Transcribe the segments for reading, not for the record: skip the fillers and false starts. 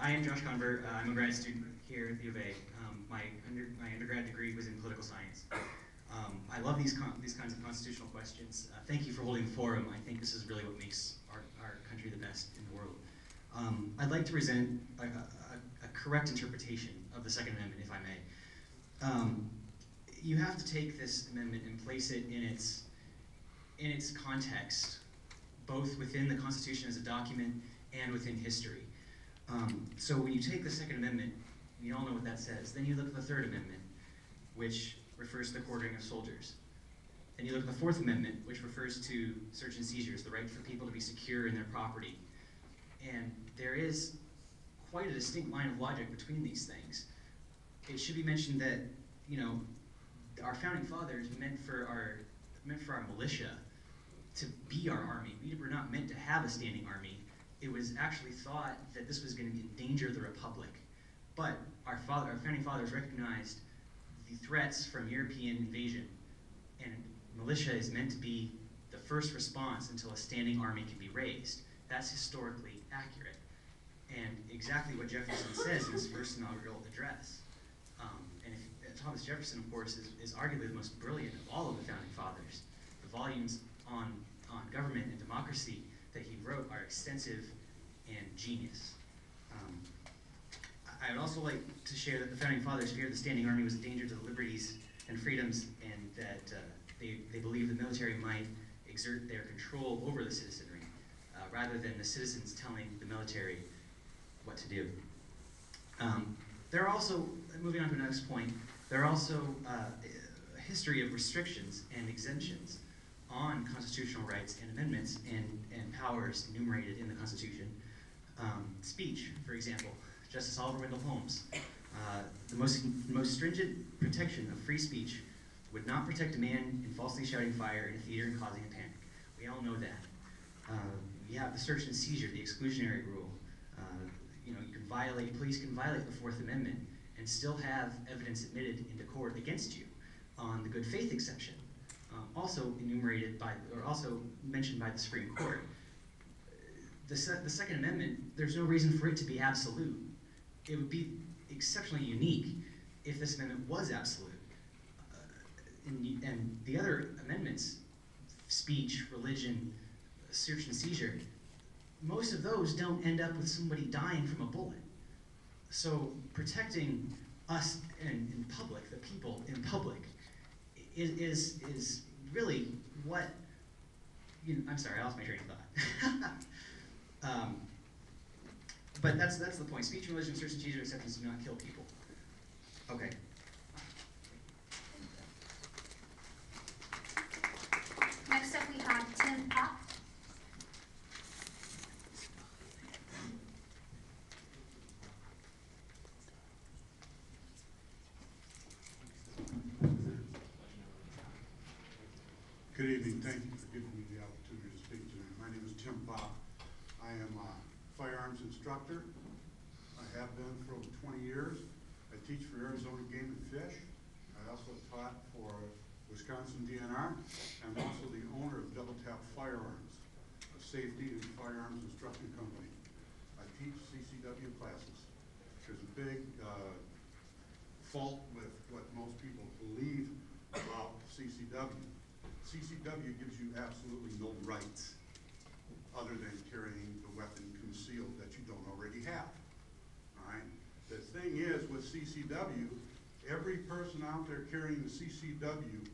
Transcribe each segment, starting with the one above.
I am Josh Convert. I'm a grad student here at the U of A. My undergrad degree was in political science. I love these kinds of constitutional questions. Thank you for holding the forum. I think this is really what makes our country the best in the world. I'd like to present a correct interpretation of the Second Amendment, if I may. You have to take this amendment and place it in its context, both within the Constitution as a document and within history. So when you take the Second Amendment, we all know what that says. Then you look at the Third Amendment, which refers to the quartering of soldiers. Then you look at the Fourth Amendment, which refers to search and seizures, the right for people to be secure in their property. And there is quite a distinct line of logic between these things. It should be mentioned that, our founding fathers meant for our militia to be our army. We were not meant to have a standing army. It was actually thought that this was going to endanger the Republic. But our founding fathers recognized the threats from European invasion, and militia is meant to be the first response until a standing army can be raised. That's historically accurate, and exactly what Jefferson says in his first inaugural address. Thomas Jefferson, of course, is arguably the most brilliant of all of the founding fathers. The volumes on government and democracy that he wrote are extensive and genius. I would also like to share that the founding fathers feared the standing army was a danger to the liberties and freedoms, and that they believed the military might exert their control over the citizenry, rather than the citizens telling the military what to do. There are also, moving on to the next point, there are also a history of restrictions and exemptions on constitutional rights and amendments and powers enumerated in the Constitution. Speech, for example, Justice Oliver Wendell Holmes. The most stringent protection of free speech would not protect a man in falsely shouting fire in a theater and causing a panic. We all know that. You have the search and seizure, the exclusionary rule. Police can violate the Fourth Amendment and still have evidence admitted into court against you on the good faith exception. Also mentioned by the Supreme Court. The Second Amendment, there's no reason for it to be absolute. It would be exceptionally unique if this amendment was absolute. And the other amendments, speech, religion, search and seizure, most of those don't end up with somebody dying from a bullet. So protecting us in public, the people in public, is really what, I'm sorry, I lost my train of thought. But that's the point. Speech, religion, search and seizure exceptions do not kill people. Okay. Next up we have Tim Pop. Good evening. Thank you for giving me the opportunity to speak tonight. My name is Tim Pop. I am a firearms instructor. I have been for over 20 years. I teach for Arizona Game and Fish. I also taught for Wisconsin DNR. I'm also the owner of Double Tap Firearms, a safety and firearms instruction company. I teach CCW classes. There's a big fault with what most people believe about CCW. CCW gives you absolutely no rights other than carrying the weapon concealed that you don't already have. All right? The thing is, with CCW, every person out there carrying the CCW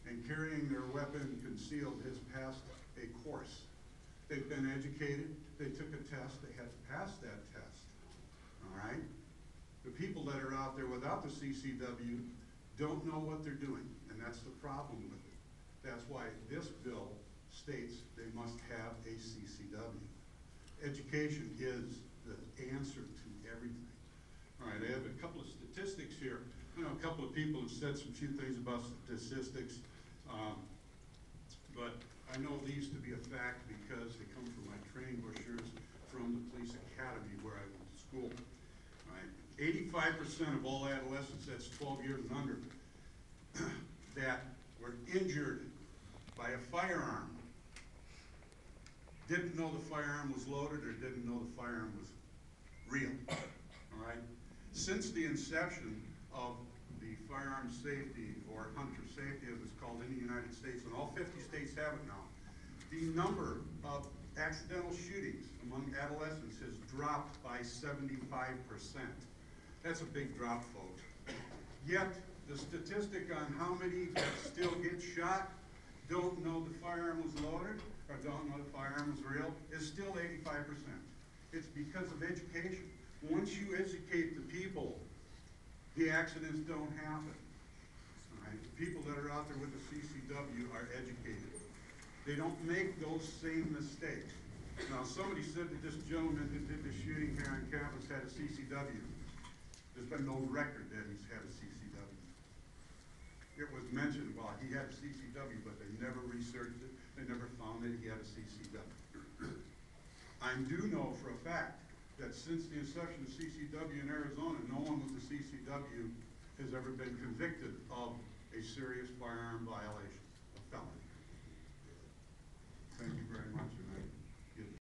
and carrying their weapon concealed has passed a course. They've been educated, they took a test, they had to pass that test. All right? The people that are out there without the CCW don't know what they're doing, and that's the problem with it. That's why this bill states they must have a CCW. Education is the answer to everything. All right, I have a couple of statistics here. A couple of people have said some few things about statistics, but I know these to be a fact because they come from my training brochures from the police academy where I went to school. All right, 85% of all adolescents, that's 12 years and under, that were injured by a firearm didn't know the firearm was loaded or didn't know the firearm real, all right? Since the inception of the firearm safety, or hunter safety as it's called in the United States, and all 50 states have it now, the number of accidental shootings among adolescents has dropped by 75%. That's a big drop, folks. Yet, the statistic on how many that still get shot, don't know the firearm was loaded, or don't know the firearm was real, is still 85%. It's because of education. Once you educate the people, the accidents don't happen. All right? The people that are out there with the CCW are educated. They don't make those same mistakes. Now, somebody said that this gentleman who did the shooting here on campus had a CCW. There's been no record that he's had a CCW. It was mentioned, well, he had a CCW, but they never researched it. They never found that he had a CCW. I do know for a fact that since the inception of CCW in Arizona, no one with a CCW has ever been convicted of a serious firearm violation.